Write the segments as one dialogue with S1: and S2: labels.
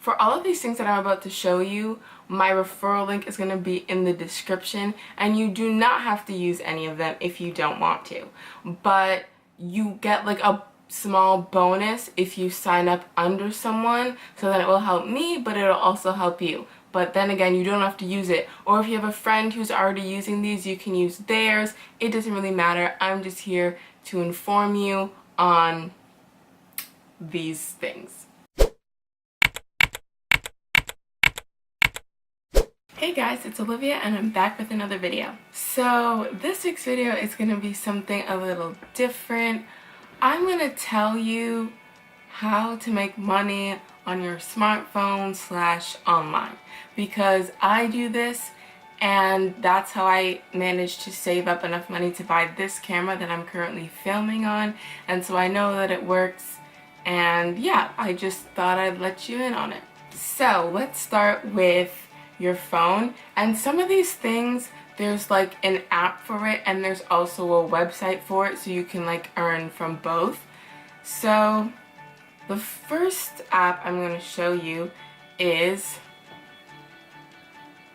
S1: for all of these things that I'm about to show you, my referral link is going to be in the description, and you do not have to use any of them if you don't want to. But you get like a small bonus if you sign up under someone, so that it will help me, but it'll also help you. But then again, you don't have to use it. Or if you have a friend who's already using these, you can use theirs. It doesn't really matter. I'm just here to inform you on these things. Hey guys, it's Olivia and I'm back with another video. So this week's video is going to be something a little different. I'm going to tell you how to make money on your smartphone / online, because I do this and that's how I managed to save up enough money to buy this camera that I'm currently filming on, and so I know that it works, and yeah, I just thought I'd let you in on it. So let's start with your phone, and some of these things there's like an app for it and there's also a website for it, so you can like earn from both. So the first app I'm going to show you is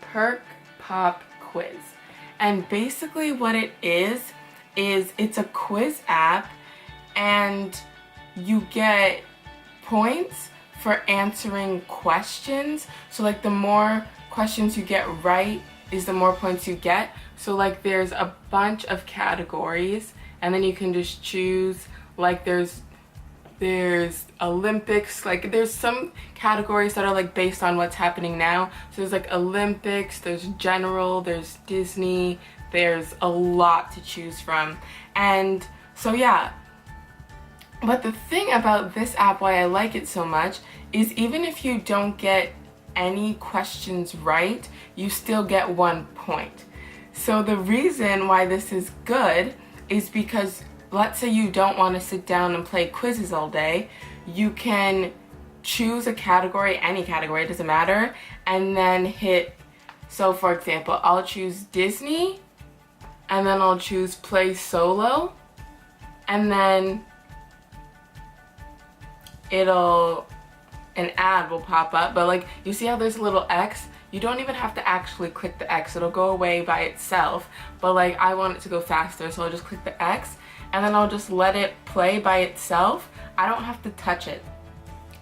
S1: Perk Pop Quiz, and basically what it is it's a quiz app and you get points for answering questions. So like the more questions you get right is the more points you get. So like there's a bunch of categories and then you can just choose, like there's Olympics, like there's some categories that are like based on what's happening now. So there's like Olympics, there's general, there's Disney, there's a lot to choose from. And so yeah, but the thing about this app, why I like it so much, is even if you don't get any questions right, you still get 1 point. So the reason why this is good is because let's say you don't want to sit down and play quizzes all day, you can choose a category, any category, it doesn't matter, and then hit, so for example, I'll choose Disney, and then I'll choose play solo, and then an ad will pop up, but like you see how there's a little X? You don't even have to actually click the X, it'll go away by itself, but like I want it to go faster, so I'll just click the X and then I'll just let it play by itself. I don't have to touch it,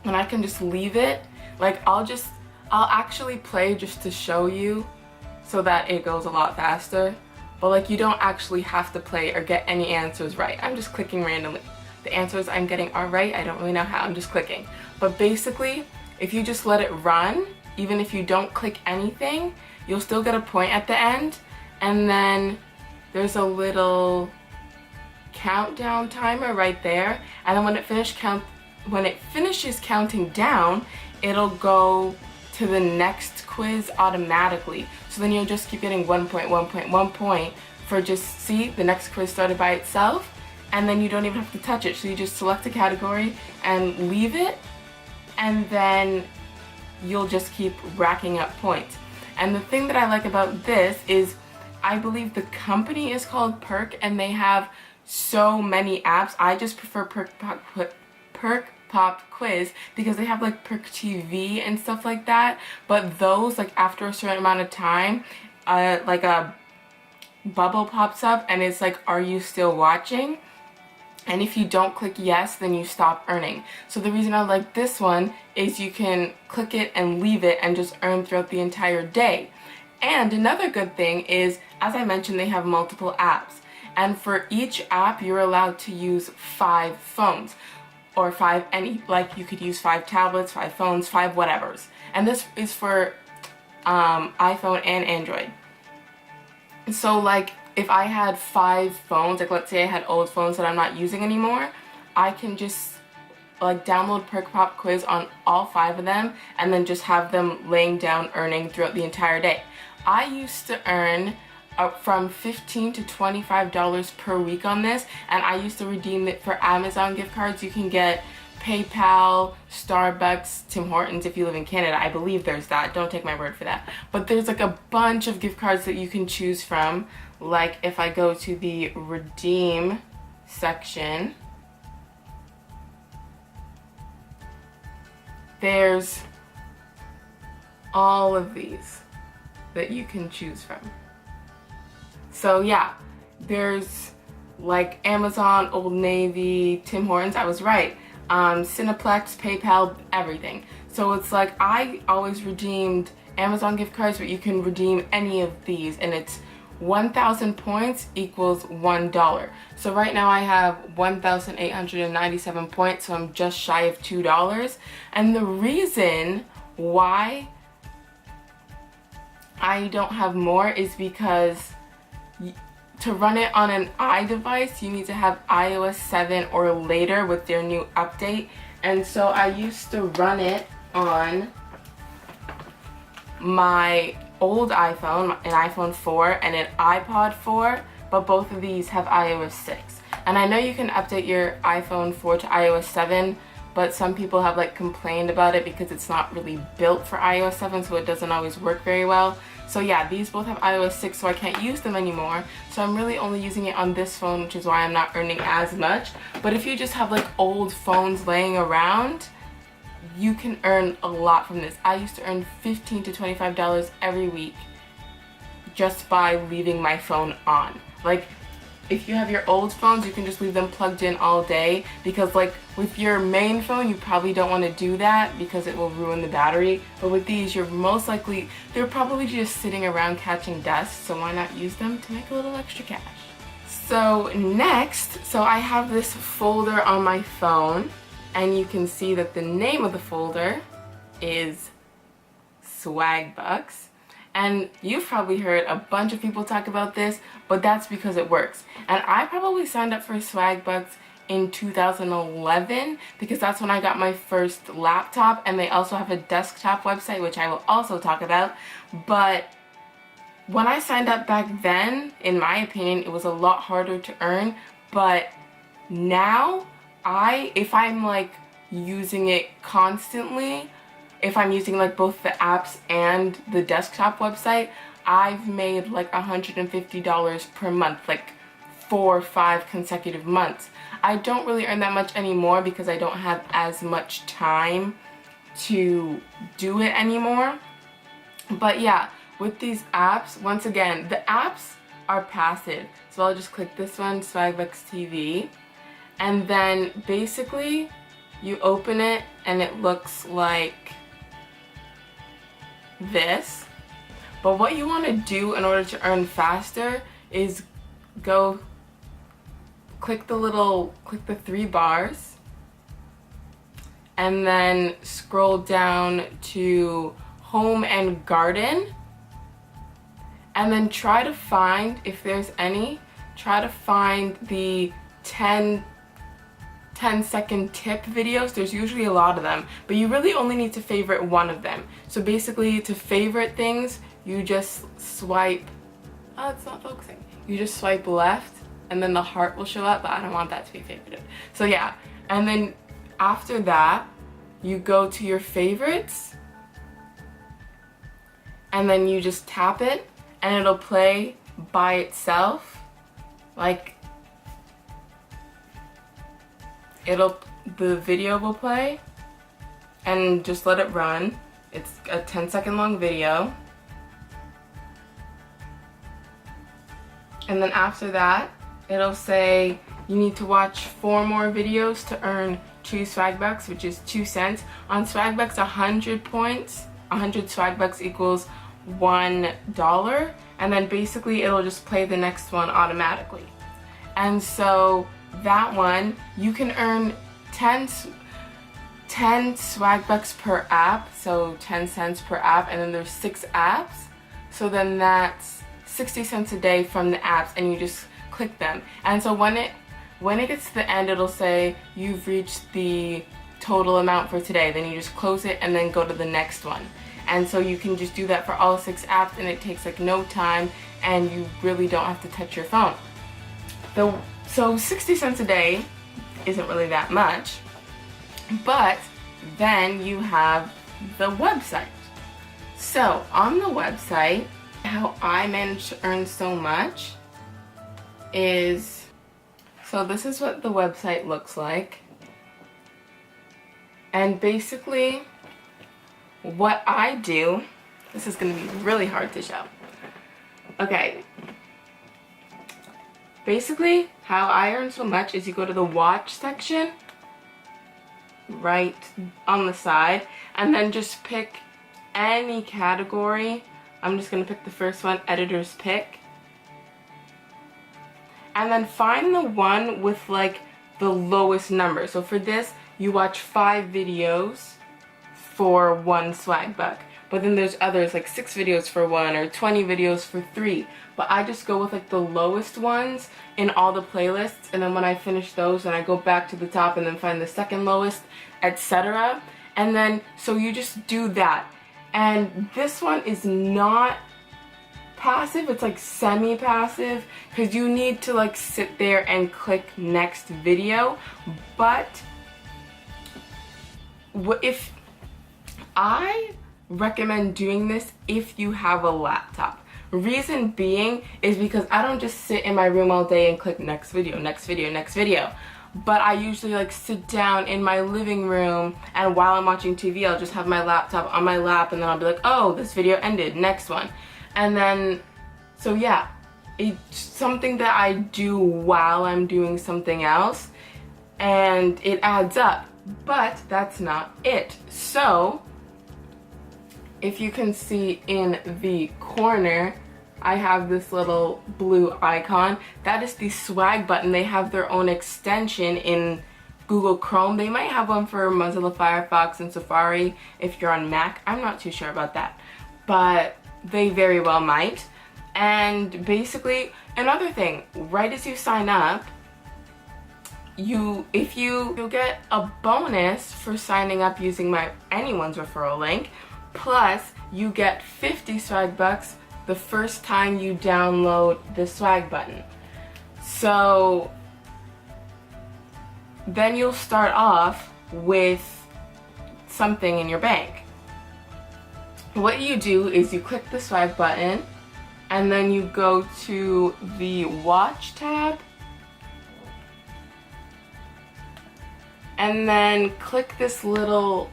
S1: and I can just leave it. Like I'll actually play just to show you so that it goes a lot faster, but like you don't actually have to play or get any answers right. I'm just clicking randomly. The answers I'm getting are right, I don't really know how, I'm just clicking. But basically, if you just let it run, even if you don't click anything, you'll still get a point at the end, and then there's a little countdown timer right there, and then when it finishes counting down, it'll go to the next quiz automatically. So then you'll just keep getting 1 point, 1 point, 1 point for just, see, the next quiz started by itself, and then you don't even have to touch it. So you just select a category and leave it, and then you'll just keep racking up points. And the thing that I like about this is I believe the company is called Perk, and they have so many apps. I just prefer Perk Pop Quiz because they have like Perk TV and stuff like that, but those, like after a certain amount of time, like a bubble pops up and it's like, are you still watching? And if you don't click yes, then you stop earning. So the reason I like this one is you can click it and leave it and just earn throughout the entire day. And another good thing is, as I mentioned, they have multiple apps. And for each app, you're allowed to use 5 phones. Or 5 like you could use 5 tablets, 5 phones, 5 whatevers. And this is for iPhone and Android. So like, if I had 5 phones, like let's say I had old phones that I'm not using anymore, I can just like download Perk Pop Quiz on all 5 of them and then just have them laying down earning throughout the entire day. I used to earn from $15 to $25 per week on this, and I used to redeem it for Amazon gift cards. You can get PayPal, Starbucks, Tim Hortons if you live in Canada. I believe there's that. Don't take my word for that. But there's like a bunch of gift cards that you can choose from. Like if I go to the redeem section, there's all of these that you can choose from. So yeah, there's like Amazon, Old Navy, Tim Hortons, I was right, Cineplex, PayPal, everything. So it's like I always redeemed Amazon gift cards, but you can redeem any of these, and it's 1,000 points equals $1. So right now I have 1,897 points, so I'm just shy of $2. And the reason why I don't have more is because to run it on an iDevice, you need to have iOS 7 or later with their new update. And so I used to run it on my old iPhone, an iPhone 4 and an iPod 4, but both of these have iOS 6. And I know you can update your iPhone 4 to iOS 7, but some people have like complained about it because it's not really built for iOS 7, so it doesn't always work very well. So yeah, these both have iOS 6, so I can't use them anymore. So I'm really only using it on this phone, which is why I'm not earning as much. But if you just have like old phones laying around, you can earn a lot from this. I used to earn $15 to $25 every week just by leaving my phone on. Like, if you have your old phones, you can just leave them plugged in all day, because like with your main phone, you probably don't want to do that because it will ruin the battery. But with these, you're most likely, they're probably just sitting around catching dust, so why not use them to make a little extra cash? So next, so I have this folder on my phone, and you can see that the name of the folder is Swagbucks. And you've probably heard a bunch of people talk about this, but that's because it works. And I probably signed up for Swagbucks in 2011 because that's when I got my first laptop, and they also have a desktop website, which I will also talk about. But when I signed up back then, in my opinion, it was a lot harder to earn. But now, if I'm like using it constantly, if I'm using like both the apps and the desktop website, I've made like $150 per month, like 4 or 5 consecutive months. I don't really earn that much anymore because I don't have as much time to do it anymore. But yeah, with these apps, once again, the apps are passive. So I'll just click this one, Swagbucks TV, and then basically you open it and it looks like this. But what you want to do in order to earn faster is go click the 3 bars and then scroll down to Home and Garden, and then try to find, if there's any, try to find the 10-second tip videos. There's usually a lot of them, but you really only need to favorite one of them. So basically, to favorite things, you just swipe, oh, it's not focusing. You just swipe left, and then the heart will show up, but I don't want that to be favorited. So yeah, and then after that, you go to your favorites, and then you just tap it, and it'll play by itself. Like, the video will play, and just let it run. It's a 10-second long video. And then after that, it'll say you need to watch 4 more videos to earn 2 Swagbucks, which is 2 cents. On Swagbucks, 100 points, 100 Swagbucks equals $1. And then basically it'll just play the next one automatically. And so that one, you can earn 10 Swagbucks per app, so 10 cents per app, and then there's 6 apps. So then that's 60 cents a day from the apps, and you just click them. And so when it gets to the end, it'll say you've reached the total amount for today. Then you just close it and then go to the next one. And so you can just do that for all 6 apps, and it takes like no time, and you really don't have to touch your phone. So 60 cents a day isn't really that much, but then you have the website. So on the website, how I managed to earn so much is, so this is what the website looks like. And basically what I do This is gonna be really hard to show. Okay. Basically, how I earn so much is you go to the watch section right on the side and then just pick any category. I'm just gonna pick the first one, editor's pick. And then find the one with like the lowest number. So for this, you watch 5 videos for 1 Swagbuck. But then there's others like 6 videos for 1 or 20 videos for 3. But I just go with like the lowest ones in all the playlists, and then when I finish those, then I go back to the top and then find the second lowest, etc. And then, so you just do that. And this one is not passive, it's like semi-passive, because you need to like sit there and click next video. But if I recommend doing this if you have a laptop. Reason being is because I don't just sit in my room all day and click next video, next video, next video. But I usually like sit down in my living room, and while I'm watching TV, I'll just have my laptop on my lap, and then I'll be like, oh, this video ended, next one. And then, so yeah, it's something that I do while I'm doing something else, and it adds up. But that's not it. So if you can see in the corner, I have this little blue icon. That is the swag button. They have their own extension in Google Chrome. They might have one for Mozilla Firefox and Safari if you're on Mac. I'm not too sure about that, but they very well might. And basically, another thing, right as you sign up, you'll get a bonus for signing up using anyone's referral link. Plus, you get 50 Swagbucks the first time you download the swag button. So then you'll start off with something in your bank. What you do is you click the swag button, and then you go to the watch tab, and then click this little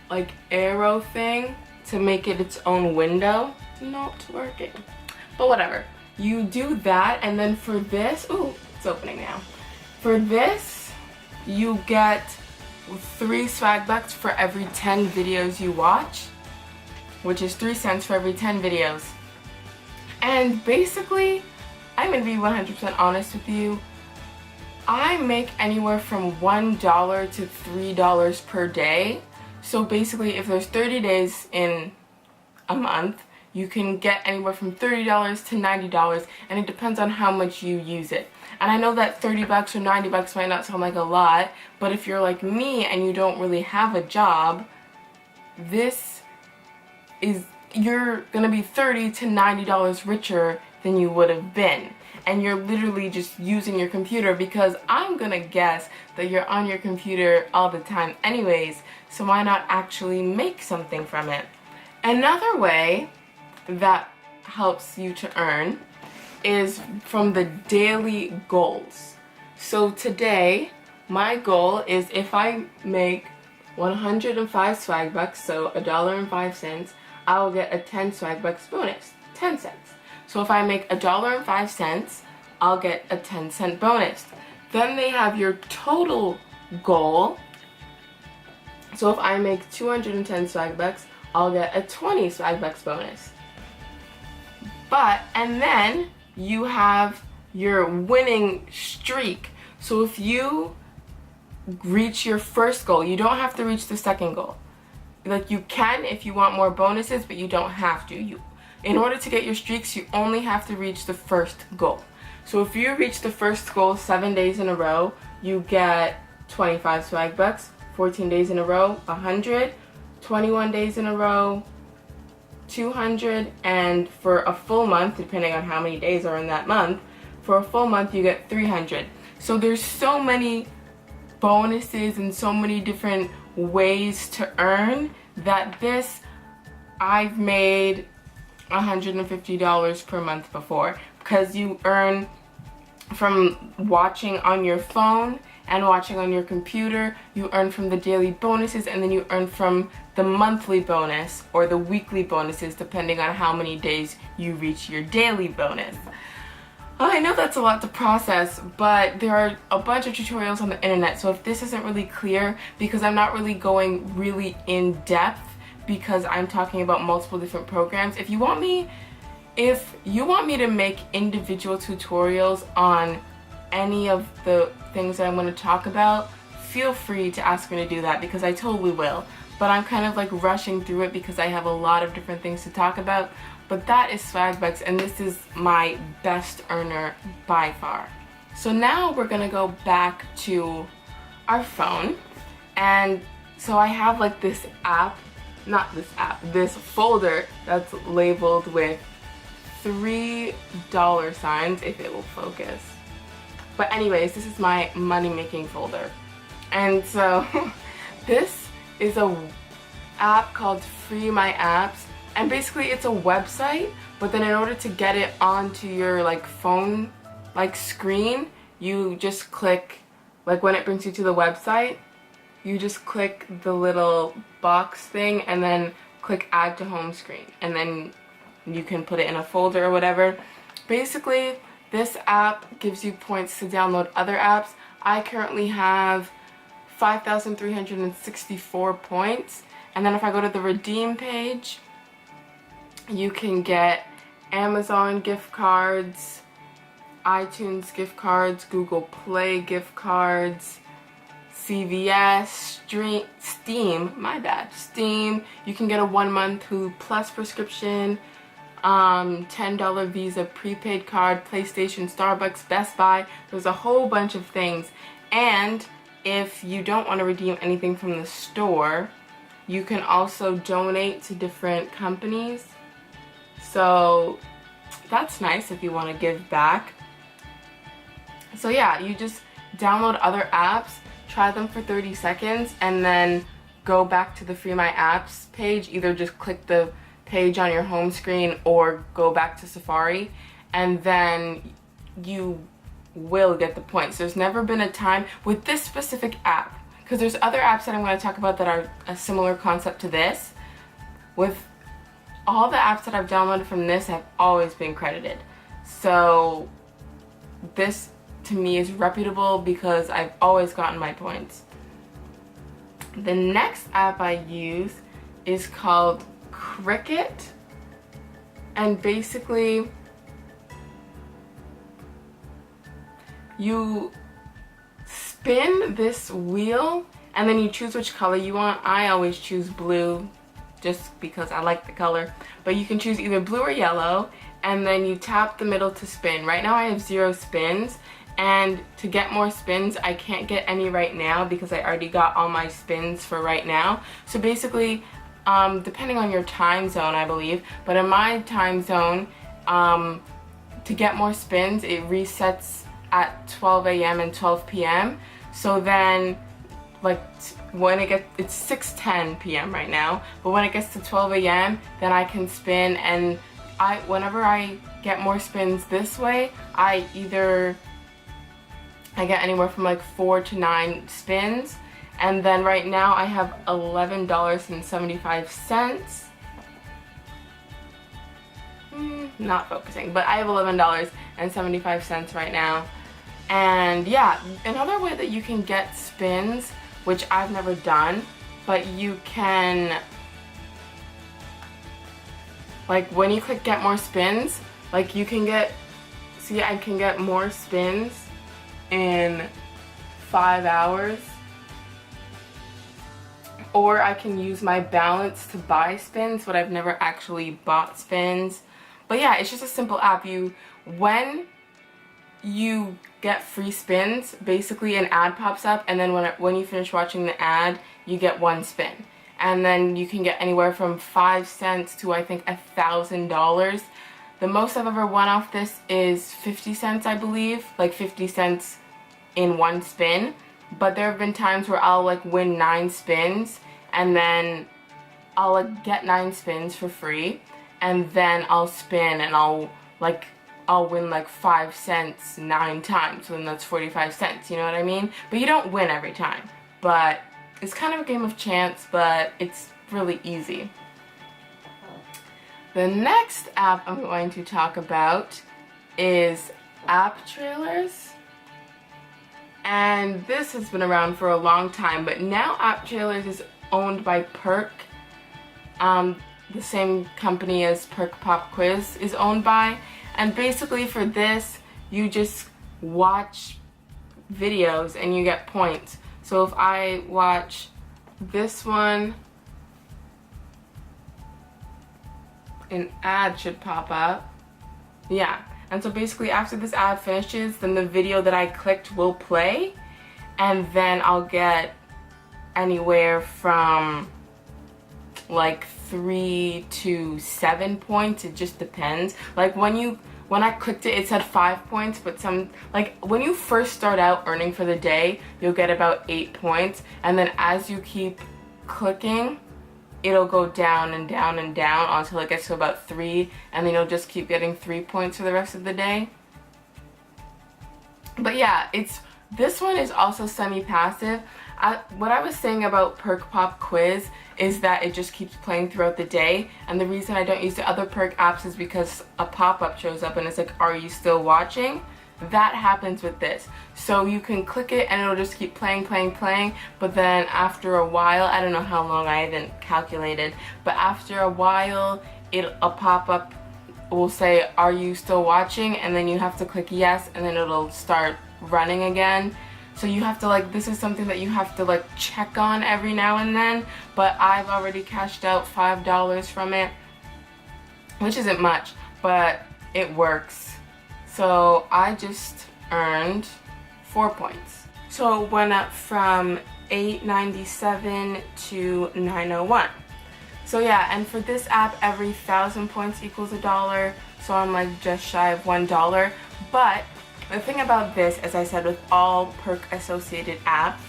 S1: like arrow thing to make it its own window. It's not working, but whatever. You do that, and then for this, ooh, it's opening now. For this, you get 3 Swagbucks for every 10 videos you watch, which is 3 cents for every 10 videos. And basically, I'm gonna be 100% honest with you, I make anywhere from $1 to $3 per day. So basically, if there's 30 days in a month, you can get anywhere from $30 to $90, and it depends on how much you use it. And I know that 30 bucks or 90 bucks might not sound like a lot, but if you're like me and you don't really have a job, you're gonna be $30 to $90 richer than you would have been. And you're literally just using your computer, because I'm gonna guess that you're on your computer all the time anyways, so why not actually make something from it? Another way that helps you to earn is from the daily goals. So today, my goal is if I make 105 Swagbucks, so $1.05, I will get a 10 Swagbucks bonus, 10 cents. So if I make $1.05, I'll get a 10-cent bonus. Then they have your total goal. So if I make 210 Swagbucks, I'll get a 20 Swagbucks bonus. And then you have your winning streak. So if you reach your first goal, you don't have to reach the second goal. Like, you can if you want more bonuses, but you don't have to. In order to get your streaks, you only have to reach the first goal. So if you reach the first goal 7 days in a row, you get 25 Swagbucks. 14 days in a row, 100. 21 days in a row, 200. And for a full month, depending on how many days are in that month, for a full month you get 300. So there's so many bonuses and so many different ways to earn that I've made $150 per month before, because you earn from watching on your phone and watching on your computer, you earn from the daily bonuses, and then you earn from the monthly bonus or the weekly bonuses depending on how many days you reach your daily bonus. I know that's a lot to process, but there are a bunch of tutorials on the internet, so if this isn't really clear, because I'm not really going really in depth because I'm talking about multiple different programs, if you want me to make individual tutorials on any of the things that I'm going to talk about, feel free to ask me to do that because I totally will. But I'm kind of like rushing through it because I have a lot of different things to talk about. But that is Swagbucks, and this is my best earner by far. So now we're gonna go back to our phone, and so I have like this folder that's labeled with $3 signs, if it will focus. But anyways, this is my money making folder. And so this is a app called FreeMyApps, and basically it's a website, but then in order to get it onto your like phone like screen, you just click, like when it brings you to the website, you just click the little box thing and then click add to home screen, and then you can put it in a folder or whatever. Basically, this app gives you points to download other apps. I currently have 5,364 points, and then if I go to the redeem page, you can get Amazon gift cards, iTunes gift cards, Google Play gift cards, CVS, Steam. You can get a 1-month Hulu Plus prescription, $10 Visa prepaid card, PlayStation, Starbucks, Best Buy. There's a whole bunch of things. And if you don't want to redeem anything from the store, you can also donate to different companies. So that's nice if you want to give back. So yeah, you just download other apps, try them for 30 seconds, and then go back to the FreeMyApps page. Either just click the page on your home screen or go back to Safari, and then you will get the points. There's never been a time with this specific app, because there's other apps that I'm going to talk about that are a similar concept to this. With all the apps that I've downloaded from this have always been credited. So this to me is reputable because I've always gotten my points. The next app I use is called Qriket, and basically you spin this wheel and then you choose which color you want. I always choose blue just because I like the color, but you can choose either blue or yellow, and then you tap the middle to spin. Right now I have 0 spins, and to get more spins I can't get any right now because I already got all my spins for right now. So basically, depending on your time zone, I believe, but in my time zone, to get more spins it resets at 12 a.m. and 12 p.m. So then like when it gets, it's 6:10 p.m. right now, but when it gets to 12 a.m. then I can spin, and whenever I get more spins this way, I get anywhere from like 4 to 9 spins, and then right now I have $11.75. Not focusing, but I have $11.75 right now. And yeah, another way that you can get spins, which I've never done, but you can, like when you click get more spins, like you can get, see, I can get more spins in 5 hours, or I can use my balance to buy spins, but I've never actually bought spins. But yeah, it's just a simple app. When you get free spins, basically an ad pops up, and then when you finish watching the ad, you get 1 spin. And then you can get anywhere from 5 cents to I think $1,000. The most I've ever won off this is 50 cents, I believe, like 50 cents in 1 spin. But there have been times where I'll like win 9 spins, and then I'll like get 9 spins for free, and then I'll spin and I'll like I'll win like 5 cents 9 times, so then that's 45 cents, you know what I mean? But you don't win every time. But it's kind of a game of chance, but it's really easy. The next app I'm going to talk about is AppTrailers. And this has been around for a long time, but now AppTrailers is owned by Perk. The same company as Perk Pop Quiz is owned by. And basically for this, you just watch videos and you get points. So if I watch this one, an ad should pop up. Yeah. And so basically after this ad finishes, then the video that I clicked will play, and then I'll get anywhere from like 3 to 7 points. It just depends. Like when I clicked it, it said 5 points, but when you first start out earning for the day, you'll get about 8 points, and then as you keep clicking, it'll go down and down and down until it gets to about 3, and then you'll just keep getting 3 points for the rest of the day. But yeah, this one is also semi-passive. What I was saying about Perk Pop Quiz is that it just keeps playing throughout the day, and the reason I don't use the other Perk apps is because a pop-up shows up and it's like, are you still watching? That happens with this. So you can click it and it'll just keep playing, but then after a while, I don't know how long, I haven't calculated, but after a while, a pop-up will say, are you still watching? And then you have to click yes, and then it'll start running again. So you have to this is something that you have to check on every now and then, but I've already cashed out $5 from it, which isn't much, but it works. So I just earned 4 points. So it went up from $8.97 to $9.01. So yeah, and for this app, every 1,000 points equals $1. So I'm just shy of $1. But the thing about this, as I said, with all Perk associated apps,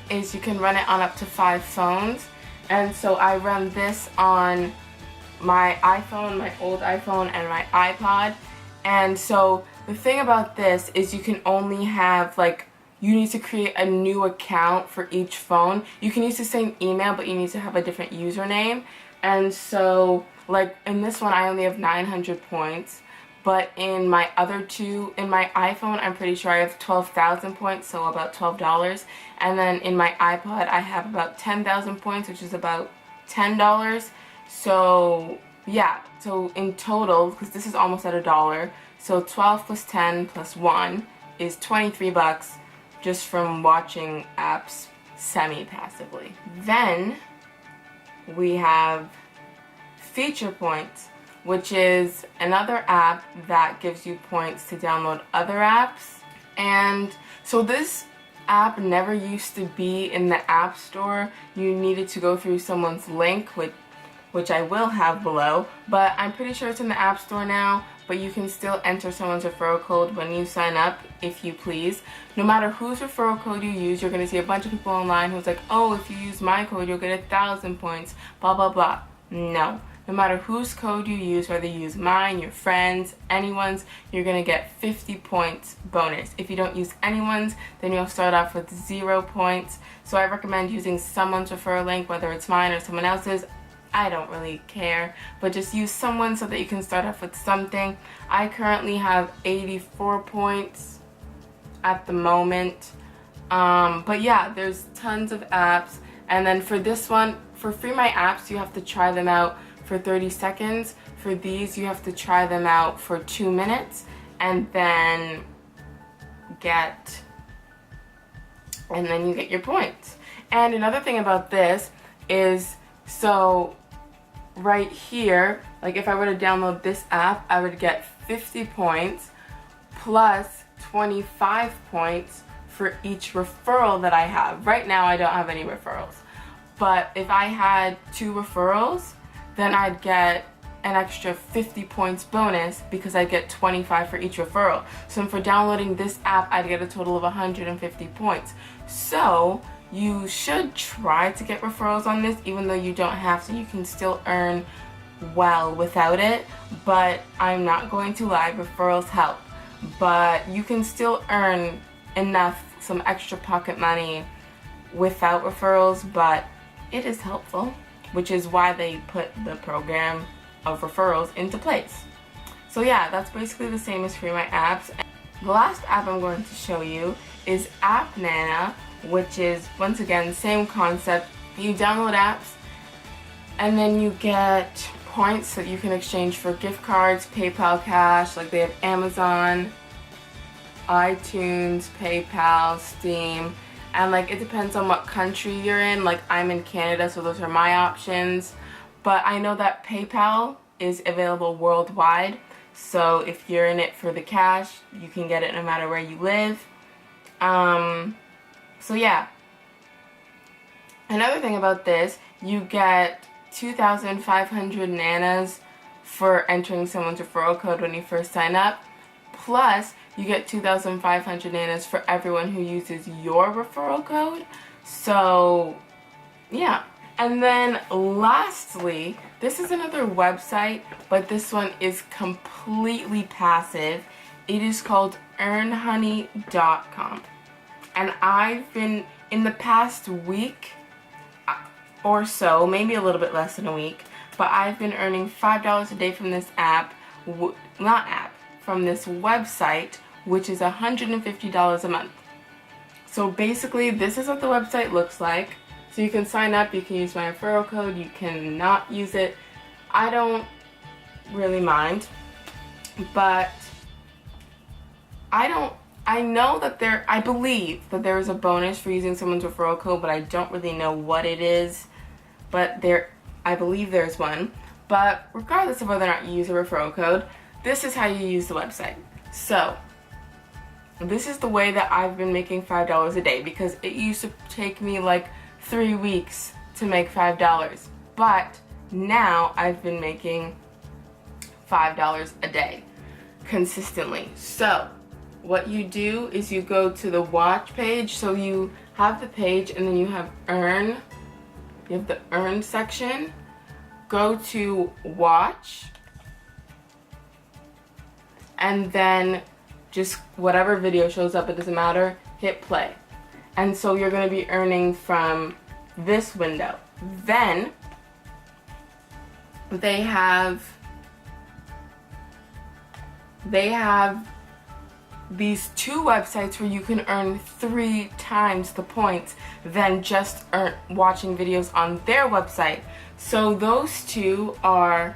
S1: is you can run it on up to 5 phones. And so I run this on my iPhone, my old iPhone, and my iPod. And so the thing about this is you can only have you need to create a new account for each phone. You can use the same email, but you need to have a different username. And so in this one I only have 900 points, but in my other two, in my iPhone I'm pretty sure I have 12,000 points, so about $12. And then in my iPod I have about 10,000 points, which is about $10. So yeah, so in total, because this is almost at $1, so 12 plus 10 plus 1 is $23 just from watching apps semi-passively. Then we have Feature Points, which is another app that gives you points to download other apps. And so this app never used to be in the App Store. You needed to go through someone's link, which I will have below, but I'm pretty sure it's in the App Store now. But you can still enter someone's referral code when you sign up, if you please. No matter whose referral code you use, you're going to see a bunch of people online who's like, oh, if you use my code, you'll get 1,000 points, blah, blah, blah. No. No matter whose code you use, whether you use mine, your friends, anyone's, you're going to get 50 points bonus. If you don't use anyone's, then you'll start off with 0 points. So I recommend using someone's referral link, whether it's mine or someone else's. I don't really care, but just use someone so that you can start off with something. I currently have 84 points at the moment. But yeah, there's tons of apps. And then for this one, for FreeMyApps, you have to try them out for 30 seconds. For these, you have to try them out for 2 minutes and then you get your points. And another thing about this is, so right here, if I were to download this app, I would get 50 points plus 25 points for each referral that I have. Right now I don't have any referrals, but if I had 2 referrals, then I'd get an extra 50 points bonus because I get 25 for each referral. So for downloading this app, I'd get a total of 150 points. So you should try to get referrals on this, even though you don't have to. You can still earn well without it, but I'm not going to lie, referrals help. But you can still earn enough, some extra pocket money without referrals, but it is helpful, which is why they put the program of referrals into place. So yeah, that's basically the same as FreeMyApps. The last app I'm going to show you is AppNana, which is, once again, same concept. You download apps and then you get points that you can exchange for gift cards, PayPal cash, like they have Amazon, iTunes, PayPal, Steam, and like it depends on what country you're in. Like I'm in Canada, so those are my options, but I know that PayPal is available worldwide, so if you're in it for the cash, you can get it no matter where you live. So yeah, another thing about this, you get 2,500 nanas for entering someone's referral code when you first sign up, plus you get 2,500 nanas for everyone who uses your referral code. So yeah. And then lastly, this is another website, but this one is completely passive. It is called EarnHoney.com, and I've been, in the past week or so, maybe a little bit less than a week, but I've been earning $5 a day from this from this website, which is $150 a month. So basically, this is what the website looks like. So you can sign up, you can use my referral code, you can not use it. I don't really mind, but I believe that there is a bonus for using someone's referral code, but I don't really know what it is. But I believe there's one. But regardless of whether or not you use a referral code, this is how you use the website. So this is the way that I've been making $5 a day, because it used to take me like 3 weeks to make $5, but now I've been making $5 a day consistently. So what you do is you go to the watch page. So you have the page and then you have earn. You have the earn section. Go to watch, and then just whatever video shows up, it doesn't matter, hit play. And so you're going to be earning from this window. Then they have these two websites where you can earn 3 times the points than just watching videos on their website. So those two are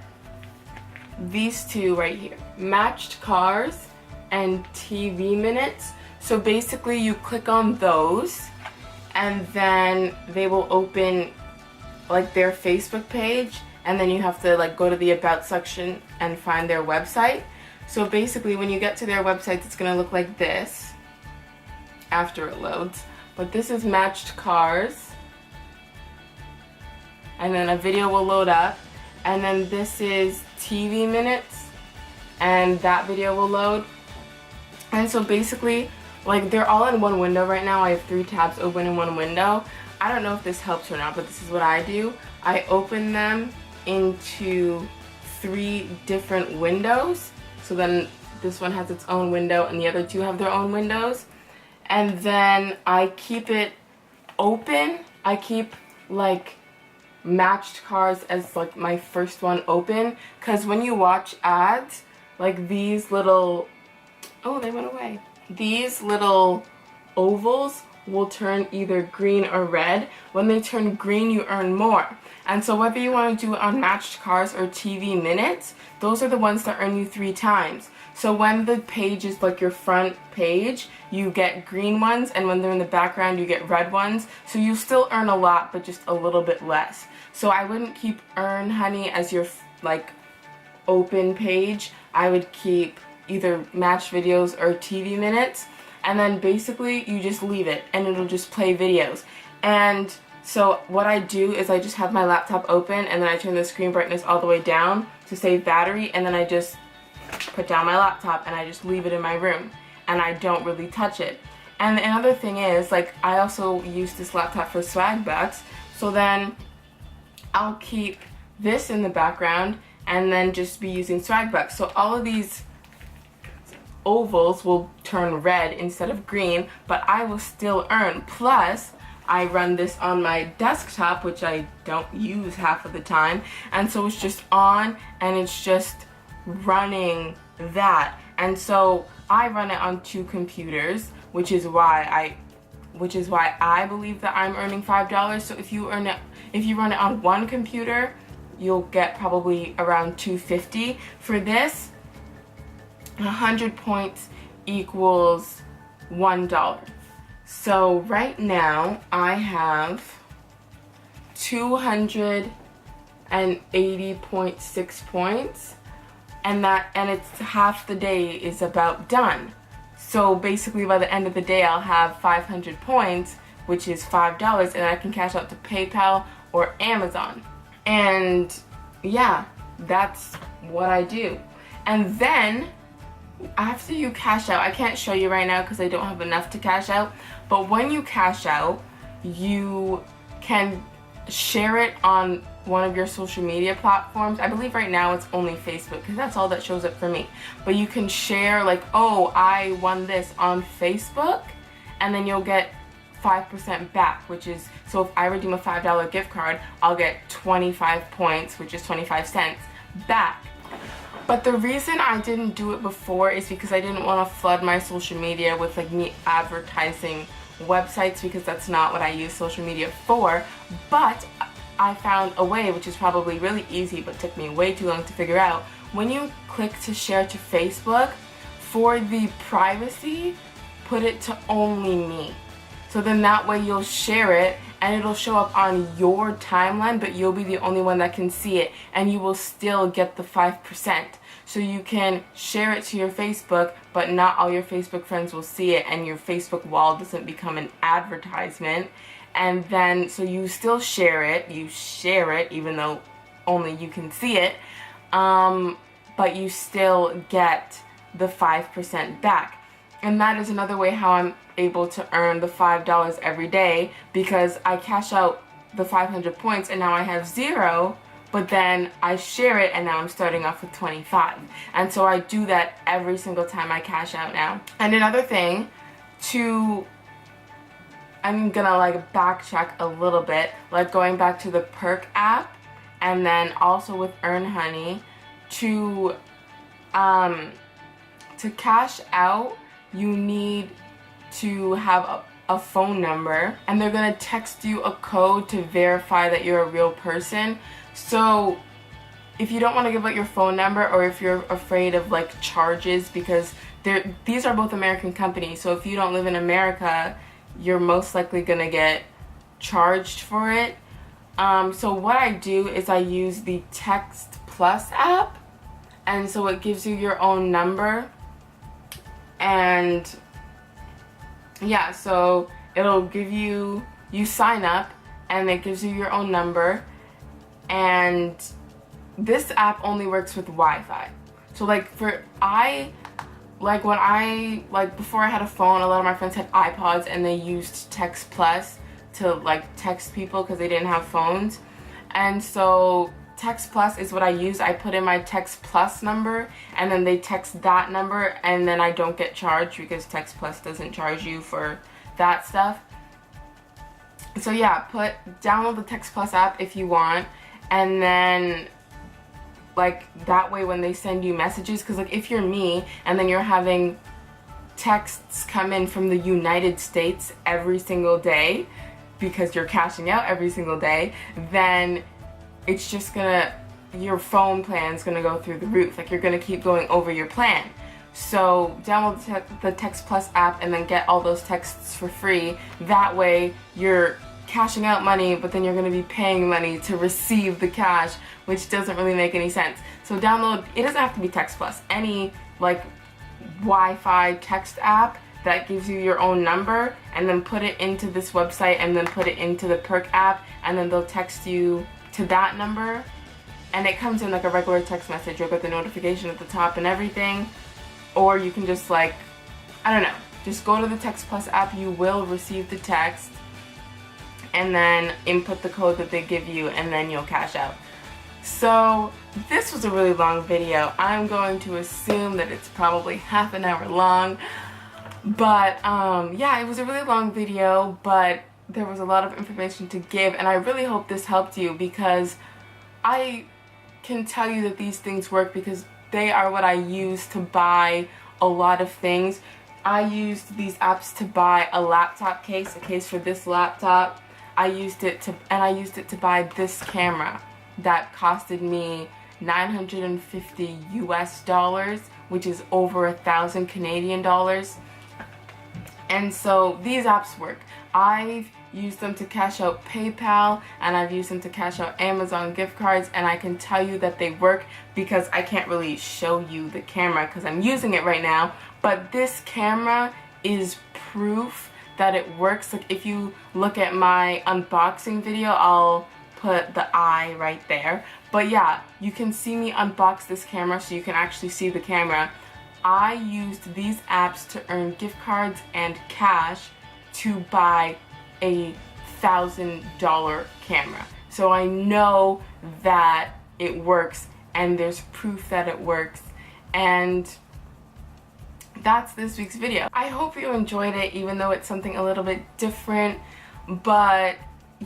S1: these two right here, matched cars and TV minutes. So basically you click on those and then they will open like their Facebook page, and then you have to like go to the about section and find their website. So basically when you get to their website, it's gonna look like this after it loads. But this is matched cars, and then a video will load up, and then this is TV minutes, and that video will load. And so basically, like, they're all in one window right now. I have 3 tabs open in one window. I don't know if this helps or not, but this is what I do. I open them into 3 different windows. So then this one has its own window and the other 2 have their own windows. And then I keep it open. I keep like matched cars as like my first one open, because when you watch ads, like these little, oh, they went away. These little ovals will turn either green or red. When they turn green, you earn more. And so whether you want to do it on matched cars or TV minutes, those are the ones that earn you 3 times. So when the page is like your front page, you get green ones, and when they're in the background, you get red ones. So you still earn a lot, but just a little bit less. So I wouldn't keep EarnHoney as your like open page. I would keep either matched videos or TV minutes, and then basically you just leave it and it'll just play videos. And so what I do is I just have my laptop open, and then I turn the screen brightness all the way down to save battery, and then I just put down my laptop and I just leave it in my room, and I don't really touch it. And another thing is, like, I also use this laptop for Swagbucks, so then I'll keep this in the background, and then just be using Swagbucks. So all of these ovals will turn red instead of green, but I will still earn. Plus, I run this on my desktop, which I don't use half of the time, and so it's just on and it's just running that. And so I run it on 2 computers, which is why I believe that I'm earning $5. So if you run it on 1 computer, you'll get probably around $2.50. For this, 100 points equals $1. So right now I have 280.6 points, and it's half the day is about done. So basically by the end of the day I'll have 500 points, which is $5, and I can cash out to PayPal or Amazon. And yeah, that's what I do. And then after you cash out, I can't show you right now because I don't have enough to cash out, but when you cash out, you can share it on one of your social media platforms. I believe right now it's only Facebook because that's all that shows up for me. But you can share like, oh, I won this on Facebook, and then you'll get 5% back, which is, so if I redeem a $5 gift card, I'll get 25 points, which is 25 cents back. But the reason I didn't do it before is because I didn't want to flood my social media with like me advertising websites, because that's not what I use social media for. But I found a way, which is probably really easy but took me way too long to figure out. When you click to share to Facebook, for the privacy, put it to only me. So then that way you'll share it and it'll show up on your timeline, but you'll be the only one that can see it, and you will still get the 5%. So you can share it to your Facebook, but not all your Facebook friends will see it, and your Facebook wall doesn't become an advertisement. And then, so you still share it even though only you can see it, but you still get the 5% back. And that is another way how I'm able to earn the $5 every day, because I cash out the 500 points and now I have 0, but then I share it and now I'm starting off with 25. And so I do that every single time I cash out now. And another thing, I'm gonna like backtrack a little bit, like going back to the Perk app, and then also with EarnHoney, to cash out, you need to have a phone number, and they're gonna text you a code to verify that you're a real person. So if you don't want to give out your phone number, or if you're afraid of like charges, because these are both American companies, so if you don't live in America, you're most likely gonna get charged for it. So what I do is I use the Text Plus app, and so it gives you your own number, and yeah, so it'll give you sign up and it gives you your own number. And this app only works with Wi-Fi. So like before I had a phone, a lot of my friends had iPods and they used Text Plus to like text people because they didn't have phones. And so Text Plus is what I use. I put in my Text Plus number and then they text that number, and then I don't get charged because Text Plus doesn't charge you for that stuff. So yeah, download the Text Plus app if you want, and then like that way when they send you messages, because like if you're me and then you're having texts come in from the United States every single day because you're cashing out every single day, then it's just your phone plan's gonna go through the roof. Like you're gonna keep going over your plan. So download the Text Plus app and then get all those texts for free. That way you're cashing out money, but then you're gonna be paying money to receive the cash, which doesn't really make any sense. So download, it doesn't have to be Text Plus, any like Wi-Fi text app that gives you your own number, and then put it into this website and then put it into the Perk app, and then they'll text you to that number, and it comes in like a regular text message. You'll get the notification at the top and everything. Or you can just like, I don't know, just go to the Text Plus app, you will receive the text, and then input the code that they give you, and then you'll cash out. So this was a really long video. I'm going to assume that it's probably half an hour long. But yeah, it was a really long video, but there was a lot of information to give, and I really hope this helped you, because I can tell you that these things work because they are what I use to buy a lot of things. I used these apps to buy a laptop case, a case for this laptop. I used it to buy this camera that costed me $950 US, which is over 1,000 Canadian dollars. And so these apps work. I've used them to cash out PayPal, and I've used them to cash out Amazon gift cards, and I can tell you that they work because I can't really show you the camera because I'm using it right now, but this camera is proof that it works. Like, if you look at my unboxing video, I'll put the eye right there. But yeah, you can see me unbox this camera so you can actually see the camera. I used these apps to earn gift cards and cash to buy a $1,000 camera. So I know that it works, and there's proof that it works. And that's this week's video. I hope you enjoyed it, even though it's something a little bit different. But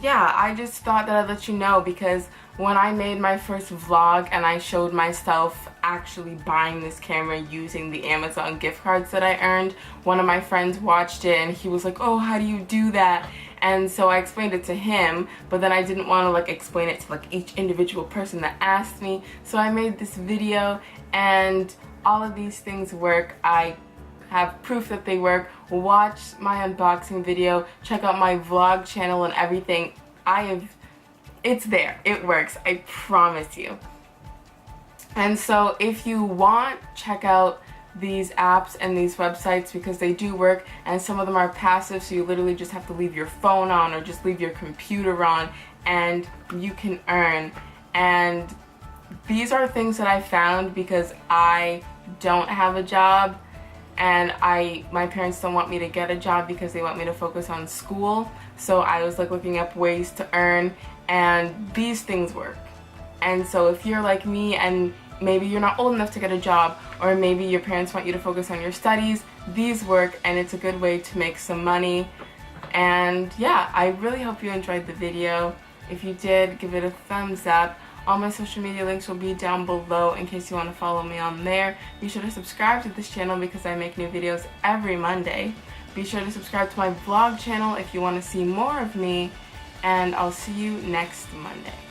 S1: yeah, I just thought that I'd let you know, because when I made my first vlog and I showed myself actually buying this camera using the Amazon gift cards that I earned, one of my friends watched it and he was like, oh, how do you do that? And so I explained it to him, but then I didn't want to like explain it to like each individual person that asked me. So I made this video, and all of these things work. I have proof that they work. Watch my unboxing video, check out my vlog channel and everything. It's there, it works, I promise you. And so if you want, check out these apps and these websites, because they do work, and some of them are passive, so you literally just have to leave your phone on or just leave your computer on and you can earn. And these are things that I found because I don't have a job, and my parents don't want me to get a job because they want me to focus on school. So I was like looking up ways to earn, and these things work. And so if you're like me and maybe you're not old enough to get a job, or maybe your parents want you to focus on your studies, these work, and it's a good way to make some money. And yeah, I really hope you enjoyed the video. If you did, give it a thumbs up. All my social media links will be down below in case you want to follow me on there. Be sure to subscribe to this channel because I make new videos every Monday. Be sure to subscribe to my vlog channel if you want to see more of me, and I'll see you next Monday.